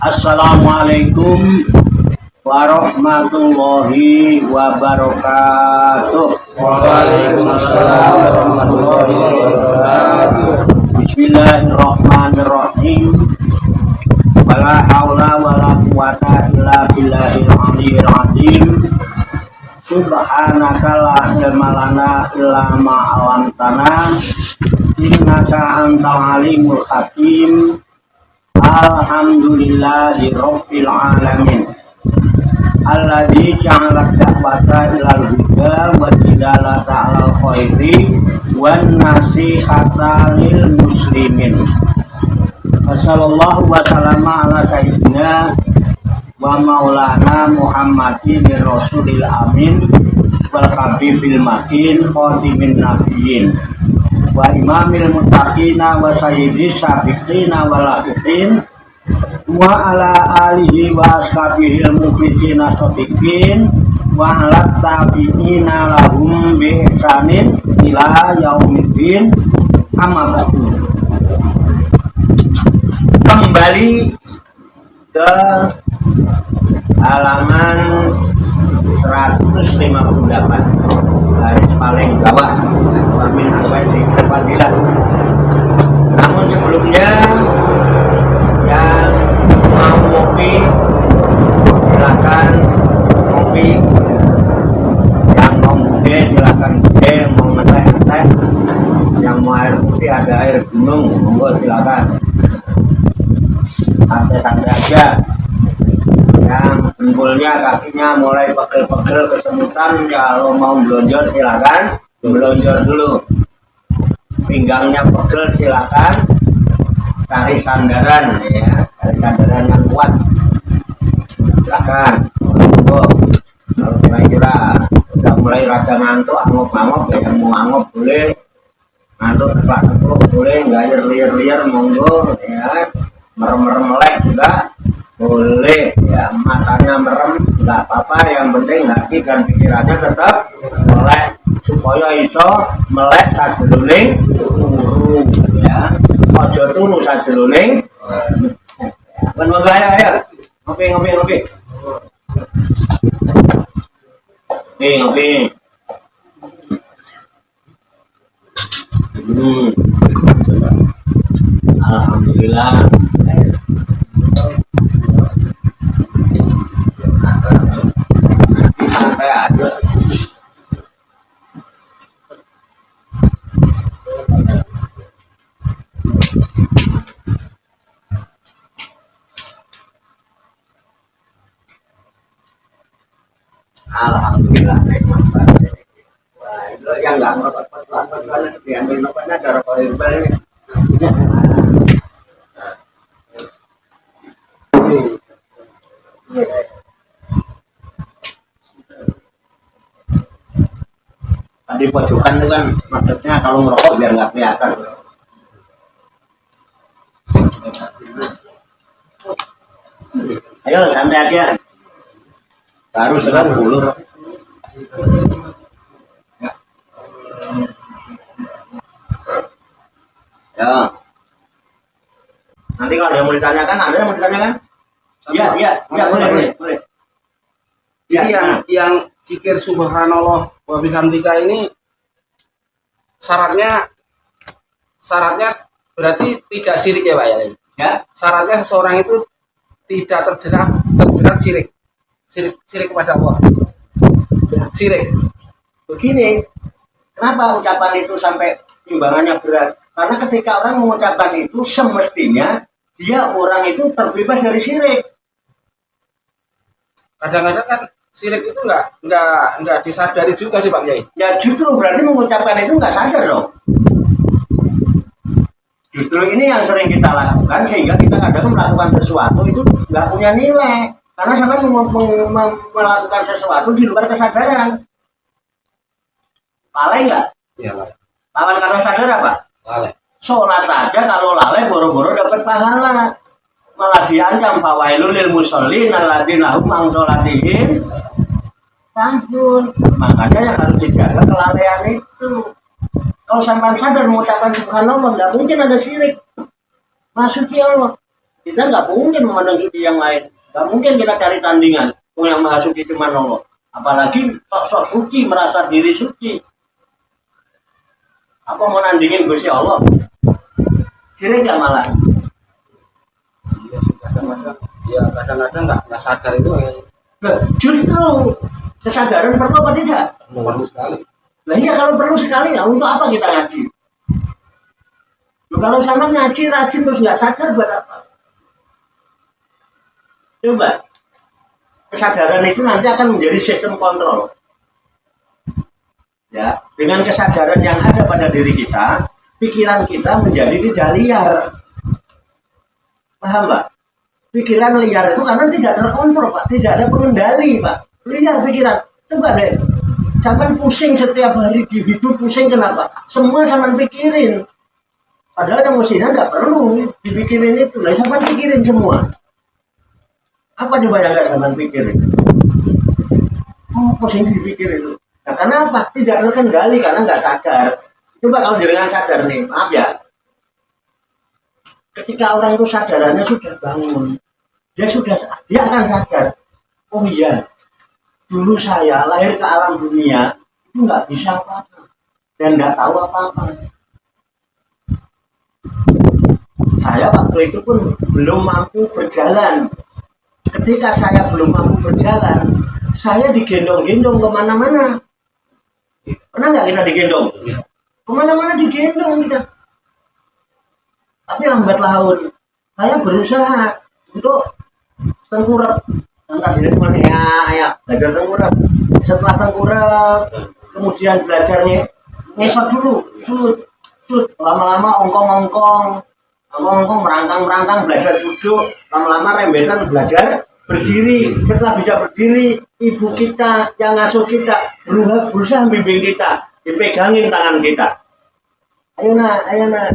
Assalamualaikum warahmatullahi wabarakatuh. Waalaikumsalam warahmatullahi wabarakatuh. Bismillahirrahmanirrahim. Wala haula wala quwata illa billahil aliyyil azim. Subhanaka la ilma lana illa ma 'allamtana innaka antal alimul hakim. Alhamdulillahi rabbil alamin. Alladzi ja'ala da'wata ilal huda wa dilalata 'alal khairi wan nasihata lil muslimin. Wassallallahu wasallama ala sayyidina wa maulana Muhammadin rasulil amin wal habibil makin khatimin nabiyyin wa imamil muttaqina wa sayyidis sabiqina wal laqitin wa ala alihi wa ashabihil mukhlisina shadiqin wa ala tabi'ina lahum bi ihsanin ila yaumiddin. Amma ba'du. Kembali ke halaman 158, garis paling bawah, amin sampai di Fadilah. Namun sebelumnya yang mau ngopi silakan ngopi, yang mau bude silakan bude, mau ngeteh, yang mau air putih ada air gunung monggo silakan, santai-santai aja. Yang dengkulnya kakinya mulai pegel-pegel kesemutan, kalau mau belonjor silakan belonjor dulu. Pinggangnya pegel silakan cari sandaran, ya, cari sandaran yang kuat silakan. Kalau kira-kira udah mulai rada ngantuk, angop-angop, yang mau angop boleh, ngantuk tepak-tepuk boleh, nggak liar-liar monggo, ya, merem-merem melek juga boleh, ya, matanya merem nggak apa-apa, yang penting hati dan pikirannya tetap melek supaya iso melek sajeroning turu, ya, ojo turu sajeroning. Ben monggo ayo ngopi. Ngopi. Alhamdulillah. Sampai ada. Alhamdulillah nikmat banget. Wah, itu yang nggak ngapa-ngapa diambil nopanya darah herbal ini. Tadi pojokan itu kan maksudnya kalau ngerokok biar nggak kelihatan. Ayo santai aja. Baru 90. Ya. Nanti kalau ada yang mau ditanyakan, ada yang mau ditanyakan? Iya, boleh. Jadi yang zikir subhanallah wa bihamdika ini syaratnya berarti tidak syirik ya Pak ya? Ya. Syaratnya seseorang itu tidak terjerat syirik kepada Allah. Syirik. Begini, kenapa ucapan itu sampai timbangannya berat? Karena ketika orang mengucapkan itu semestinya dia orang itu terbebas dari syirik. Kadang-kadang kan sirik itu nggak disadari juga sih Pak Kiai. Ya justru berarti mengucapkan itu nggak sadar dong. Justru ini yang sering kita lakukan sehingga kita kadang melakukan sesuatu itu nggak punya nilai. Karena sampai melakukan sesuatu di luar kesadaran. Lalai nggak? Iya Pak. Lawan kata sadar apa? Lalai. Sholat aja kalau lalai boro-boro dapat pahala. Malah diancam fawailul lil musallin alladzina hum an sholatihim sahun. Makanya yang harus dijaga kelalaian itu. Kalau sampai sadar mengucapkan subhanallah, nggak mungkin ada syirik. Masuki Allah. Kita nggak mungkin memandang suci yang lain. Nggak mungkin kita cari tandingan. Yang maha suci cuma Allah. Apalagi sok-sok suci, merasa diri suci. Apa mau nandingin Gusti Allah? Syirik nggak malah? Iya sih kadang-kadang. Ya kadang-kadang nggak sadar itu. Nah, justru kesadaran perlu apa tidak? Perlu sekali. Nah iya kalau perlu sekali ya untuk apa kita ngaji? Loh, kalau sama ngaji rajin terus nggak sadar buat apa? Coba kesadaran itu nanti akan menjadi sistem kontrol. Ya, dengan kesadaran yang ada pada diri kita, pikiran kita menjadi tidak liar. Paham Pak? Pikiran liar itu karena tidak terkontrol Pak, tidak ada pengendali Pak. Liar pikiran. Coba deh, jangan pusing setiap hari di hidup pusing kenapa? Semua jangan pikirin. Padahal yang mestinya nggak perlu dipikirin itu. Lah jangan pikirin semua. Apa coba yang nggak jangan pikirin? Oh, pusing dipikirin itu. Nah, karena apa? Tidak terkendali karena nggak sadar. Coba kalau dengan sadar nih, maaf ya. Ketika orang itu sadarannya sudah bangun, dia akan sadar. Oh iya, dulu saya lahir ke alam dunia itu nggak bisa apa-apa dan nggak tahu apa-apa. Saya waktu itu pun belum mampu berjalan. Ketika saya belum mampu berjalan, saya digendong-gendong kemana-mana. Pernah nggak kita digendong? Iya. Kemana-mana digendong kita. Tapi lambat laun, saya berusaha untuk tengkurap. Yang tadinya cuma ya belajar tengkurap. Setelah tengkurap, kemudian belajarnya ngesot dulu, sud. Lama-lama ongkong, merangkang, belajar duduk. Lama-lama rembetan belajar berdiri. Setelah bisa berdiri, ibu kita yang ngasuh kita berusaha bimbing kita, dipegangin tangan kita. Ayo nak.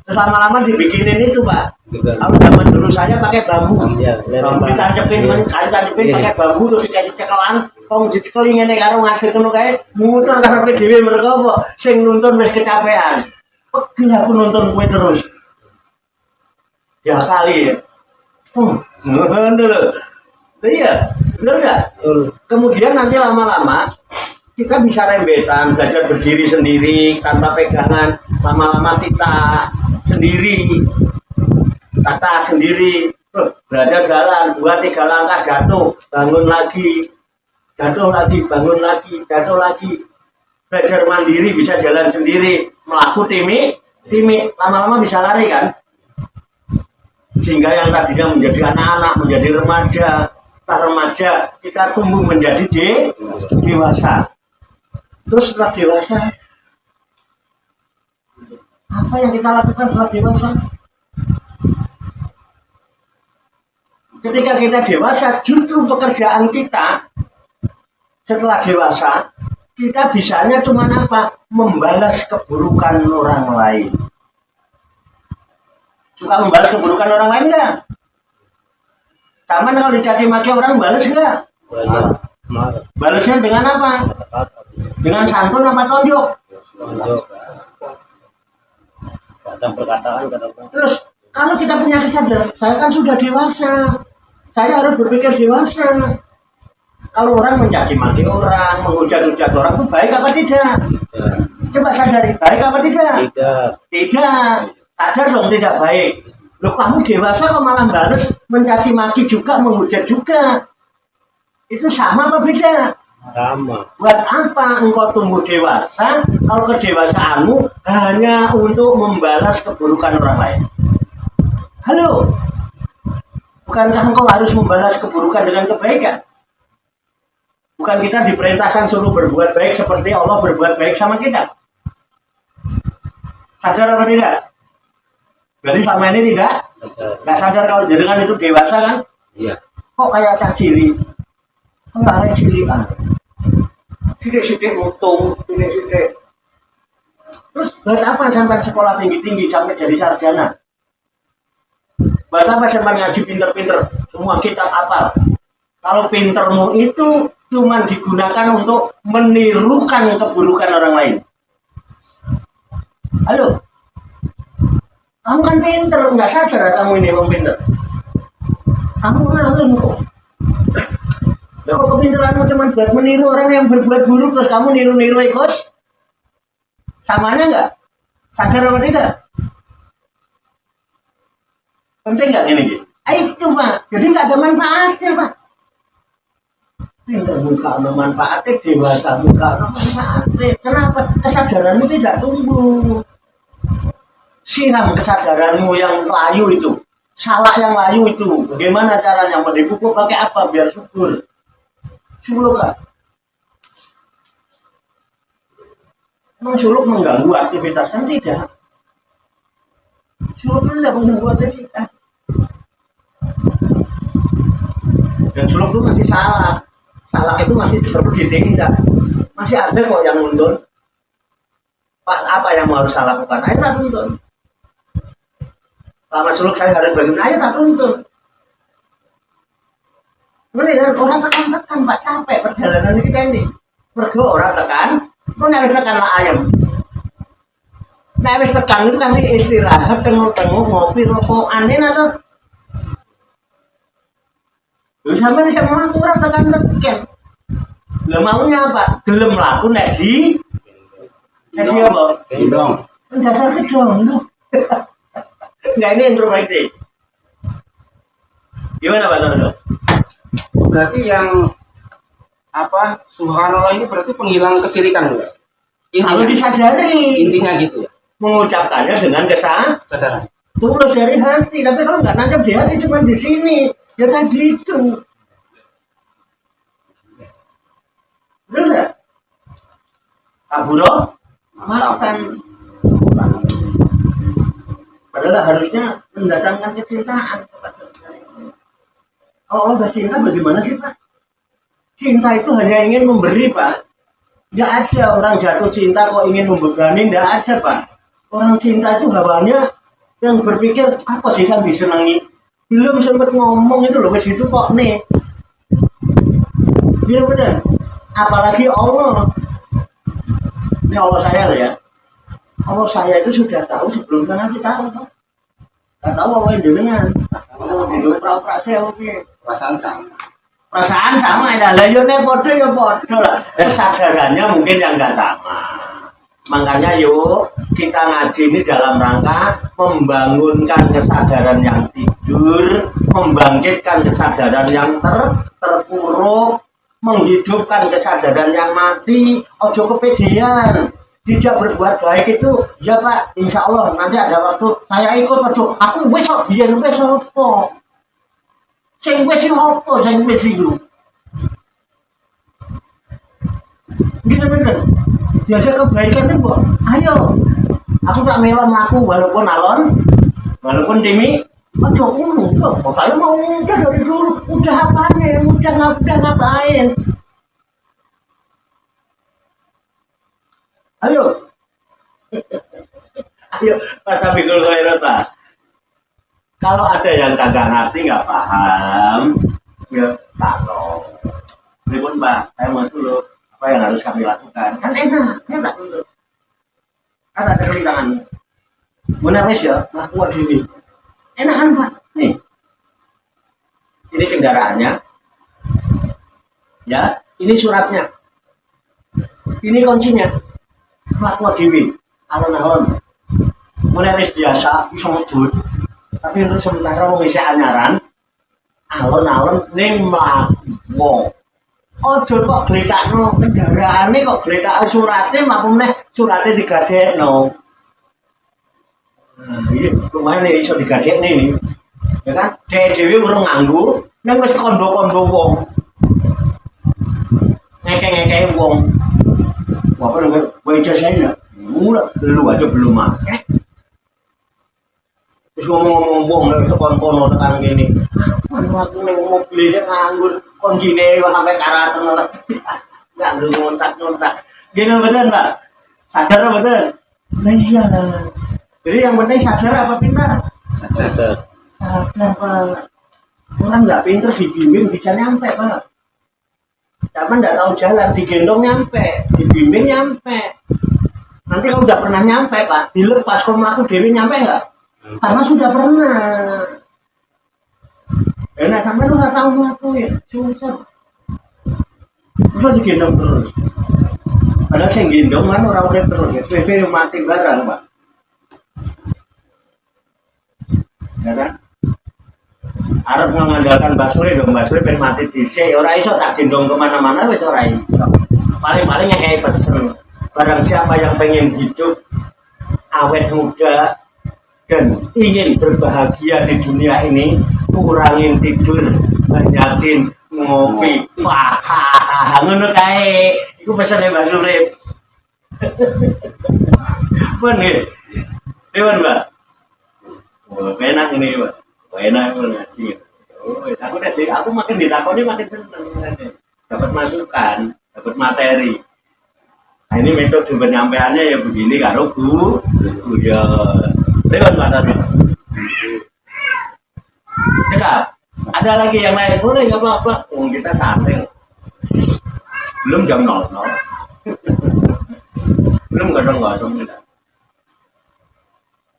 Terus lama-lama dibikinin itu Pak. Kalau zaman dulu saya pakai bambu. Bambu ditancepin pakai bambu terus dikasih cekelan. Wong dicekelin ngene karo ngadir ngono kae, muter karepe dhewe mergo apa sing nuntun wis kecapean. Pegel aku nuntun kowe terus. Ya kali ya. Ngono lho. Iya, benar nggak? Kemudian nanti lama-lama kita bisa rembetan, belajar berdiri sendiri tanpa pegangan. Lama-lama kita sendiri, belajar jalan 2-3 langkah jatuh, bangun lagi, bangun lagi. Belajar mandiri, bisa jalan sendiri, melaku timik, lama-lama bisa lari kan? Sehingga yang tadinya menjadi anak-anak, menjadi remaja, kita tumbuh menjadi dewasa. Terus setelah dewasa, apa yang kita lakukan setelah dewasa? Ketika kita dewasa, justru pekerjaan kita setelah dewasa, kita bisanya cuma apa? Membalas keburukan orang lain. Suka membalas keburukan orang lain nggak? Taman kalau dicaci maki orang balas nggak? Balasnya dengan apa? Dengan santun apa tonjok? Terus kalau kita punya kesadaran, saya kan sudah dewasa, saya harus berpikir dewasa. Kalau orang mencaci maki orang, menghujat-hujat orang itu baik apa tidak? Coba sadari, baik apa tidak? Tidak. Sadar dong tidak baik. Loh kamu dewasa kok malah balas mencaci maki juga, menghujat juga. Itu sama apa beda? Sama. Buat apa engkau tumbuh dewasa kalau kedewasaanmu hanya untuk membalas keburukan orang lain? Halo, bukankah engkau harus membalas keburukan dengan kebaikan? Bukan kita diperintahkan suruh berbuat baik seperti Allah berbuat baik sama kita? Sadar apa tidak? Berarti selama ini tidak? Nggak sadar kalau jenengan itu dewasa kan? Iya. Kok kayak cah cili? Enggak ada cilian. Sidik-sidik mutung, sidik-sidik. Terus buat apa sampai sekolah tinggi-tinggi sampai jadi sarjana? Buat apa sampai ngaji pinter-pinter? Semua kitab hafal. Kalau pintermu itu cuma digunakan untuk menirukan keburukan orang lain. Halo? Kamu kan pinter, nggak sadar kamu ini memang pinter. Kamu ngalem kok. Ya kok kepintaranmu cuma buat meniru orang yang berbuat buruk terus kamu niru-niru ikut? Samanya enggak? Sadar apa tidak? Penting enggak ini? Itu Pak, jadi enggak ada manfaatnya Pak. Pintar muka ada manfaatnya, dewasa muka ada manfaatnya. Kenapa? Kesadaranmu tidak tumbuh. Siram kesadaranmu yang layu itu. Salah yang layu itu. Bagaimana caranya? Dipupuk pakai apa biar subur? Suluk kan? Emang suluk mengganggu aktivitas kan tidak? Suluk itu tidak mengganggu aktivitas. Dan suluk itu masih salah. Salah itu masih perlu ditindak. Masih ada kok yang nuntun. Pak, apa yang harus saya lakukan? Ayo tak tuntun. Selama suluk saya harus bagaimana? Ayo tak tuntun. Melihat orang tekan-tekan Pak, capek perjalanan kita ini. Pergi orang tekan, kok nggak tekanlah ayam. Nggak tekan itu kan istirahat, tengok-tengok, ngopi, rokokan ini atau sampai bisa melakukan orang tekan-tekan. Lah maunya apa? Gelem laku nek di apa? Gendong. Dasar kedong lu. Enggak, ini introspeksi. Gimana Pak Tono? Berarti yang apa subhanallah ini berarti penghilang kesirikan enggak? Kalau disadari, intinya gitu ya. mengucapkannya dengan Kesadaran. tulus dari hati. Tapi kalau nggak nangkep di hati cuma di sini, ya kan gitu. Betul nggak? Kaburo, maafkan. Padahal harusnya mendatangkan kecintaan. Kalau Allah cinta bagaimana sih Pak? Cinta itu hanya ingin memberi Pak. Nggak ada orang jatuh cinta kok ingin membebani, nggak ada Pak. Orang cinta itu hawanya yang berpikir apa sih yang disenangi. Belum sempat ngomong itu loh ke situ kok nih. Iya benar. Apalagi Allah. Ini Allah saya loh ya. Allah saya itu sudah tahu sebelum nanti tahu Pak. Nggak tahu apa yang jenengan. Sama hidup pra-prasya oke. Perasaan sama. Perasaan sama ya, lah yo nek podo ya podo lah. Kesadarannya mungkin yang enggak sama. Makanya yuk kita ngaji ini dalam rangka membangunkan kesadaran yang tidur, membangkitkan kesadaran yang terpuruk, menghidupkan kesadaran yang mati. Ojo kepedean. Tidak berbuat baik itu ya Pak, insya Allah nanti ada waktu saya ikut ojo. Aku besok biar besok apa? Sing wis apa sing wis iku. Bener-bener. Diajak kebaikan nih, Mbok. Ayo. Aku tak melo mlaku walaupun alon, walaupun demi ojo ngono. Kok saya mau udah dari dulu, udah apanya, udah ngapain. Ayo. Ayo, Pak Sabikul Khairata. Kalau ada yang kagak ngerti, nggak paham, ya tolong. Berikut Mbak, saya mau dulu apa yang harus kami lakukan. Kan enak, ya tak dulu. Kan ada kelitangan. Menawis ya, lakukan ini. Enak kan Pak? Nih, ini kendaraannya. Ya, ini suratnya. Ini kuncinya. Lakukan diri. Alon-alon. Menawis biasa, bisa ngebut. Tapi untuk sementara mau ngisi anyaran alon-alon ning mlaku. ojo kok gletakno kendaraane kok gletak surate maksudnya surate digadekno. Nah, iki lumayan iso digadekne iki. Ya kan? Dhewe urung nganggo, nang wis kondo-kondo wong. Ngeke-ngeke wong. Wah, kan wajah saya mula lu aja belum makan. Terus ngomong-ngomong wong sekon-kono tekan kene. Aku ning mobil nganggur koncine sampai karaten. Enggak ngontak-ngontak. Gini betul, Mbak? Sadar betul? Nah iya. Jadi yang penting sadar apa pintar? Sadar. Sadar, Pak. Orang nggak pintar dibimbing bisa nyampe, Pak. Tapi nggak tahu jalan, digendong nyampe, dibimbing nyampe. Nanti kalau udah pernah nyampe, Pak, dilepas kalau melaku dewi nyampe nggak? Karena sudah pernah. Enak sampai lu nggak tahu ngelakuin, susah. Terus digendong terus. Padahal saya gendong kan orang udah terus ya, PV mati barang, Pak. Ya kan? Arab mengandalkan basuri dong, basuri pengen mati dhisik, ora iso tak gendong kemana-mana wis ora iso. Paling-palingnya kayak pesen. Barang siapa yang pengen hidup awet muda dan ingin berbahagia di dunia ini, kurangin tidur, banyakin ngopi, ngono kae. Iku pesene Mbak Surip. Pun nggih. Dewan, Mbak. Wah, enak ini, Mbak. Wah, enak ngaji. Oh, aku makin ditakoni makin seneng. Dapat masukan, dapat materi. Nah, ini metode penyampaiannya ya begini karo Bu. Ya. Lewat materi. Cekap. Ada lagi yang lain? Boleh enggak apa-apa. Kita santai. Belum jam 00. Belum gosong-gosong kita.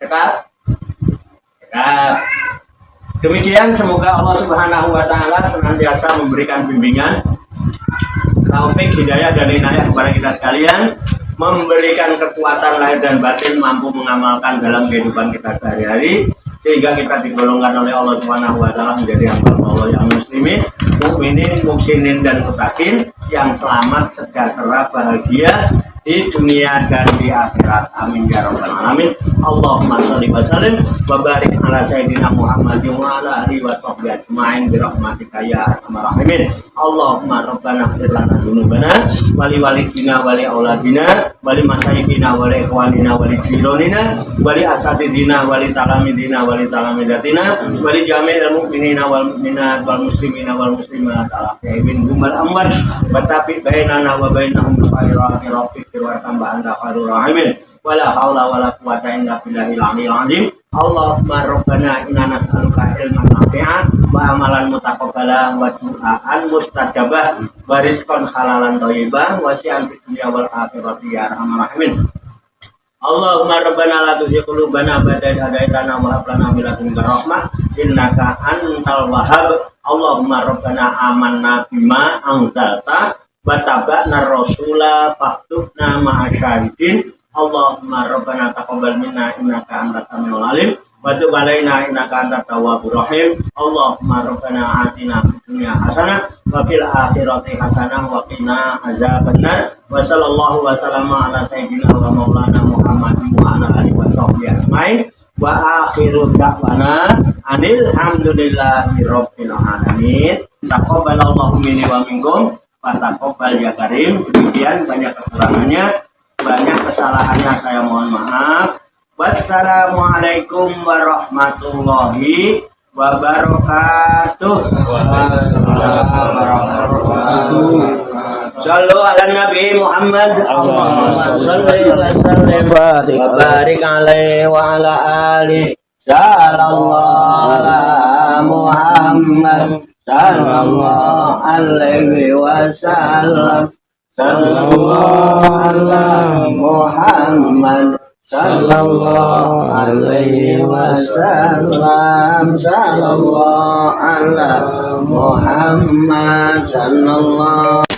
Cekap. Cekap. Demikian semoga Allah Subhanahu wa taala senantiasa memberikan bimbingan, taufik, hidayah dan inayah kepada kita sekalian, memberikan kekuatan lahir dan batin mampu mengamalkan dalam kehidupan kita sehari-hari sehingga kita digolongkan oleh Allah Subhanahu wa taala menjadi hamba Allah yang muslimin, mukminin, muhsinin dan mutakin yang selamat, sejahtera, bahagia di dunia dan di akhirat. Amin ya rabbal alamin. Allahumma shalli wa sallim wa barik ala sayyidina Muhammadin wa ala alihi wa sahbihi ajmain bi rahmatika ya arhamar rahimin. Allahumma rabbana ighfir lana dzunubana wa li walidina wa li auladina wa li masyayikhina wa li ikhwanina wa li jironina wa li asatidina wa li talamidina wa li talamidatina wa li jami'il mu'minina wal mu'minat wal muslimina wal muslimat al-ahya'i minhum wal amwat wa tabi bainana wa bainahum bi khairati rabbik wa tambah anta khairur rahimin. Wala haula wala quwwata illa billahil aliyyil azim. Allahumma rabbana inna nas'aluka ilman nafi'an wa amalan mutaqabbala wa du'aan mustajabah wa rizqan halalan thayyibah wa syi'an fid dunya wal akhirati ya arhamar rahimin. Allahumma rabbana la tuzigh qulubana ba'da idh hadaitana wa hab lana min ladunka rahmah innaka antal wahhab. Allahumma rabbana amanna bima anzalta wa tabi'na rasula faktubna ma'asyahidin. Allahumma rabbana taqabbal minna innaka antas samiul alim wa tub alaina innaka antat tawwabur rahim. Allahumma rabbana atina fid dunya hasanah wa fil akhirati hasanah wa qina azabannar. Wa sallallahu wa sallama ala sayyidina wa maulana Muhammadin wa ala alihi wa sahbihi ajmain. Wa akhiru da'wana anil hamdulillahi rabbil alamin. Taqabbalallahu minni wa minkum wa taqabbal ya karim. Demikian banyak kekurangannya, banyak kesalahannya, saya mohon maaf. Wassalamualaikum warahmatullahi wabarakatuh. Sallu ala Nabi Muhammad. Allahumma salli wa sallim wa barik alaihi wa ala alihi. Sallallahu ala Muhammad. Sallallahu alaihi wasallam. Sallallahu ala Muhammad. Sallallahu alaihi wasallam. Sallallahu ala Muhammad. Sallallahu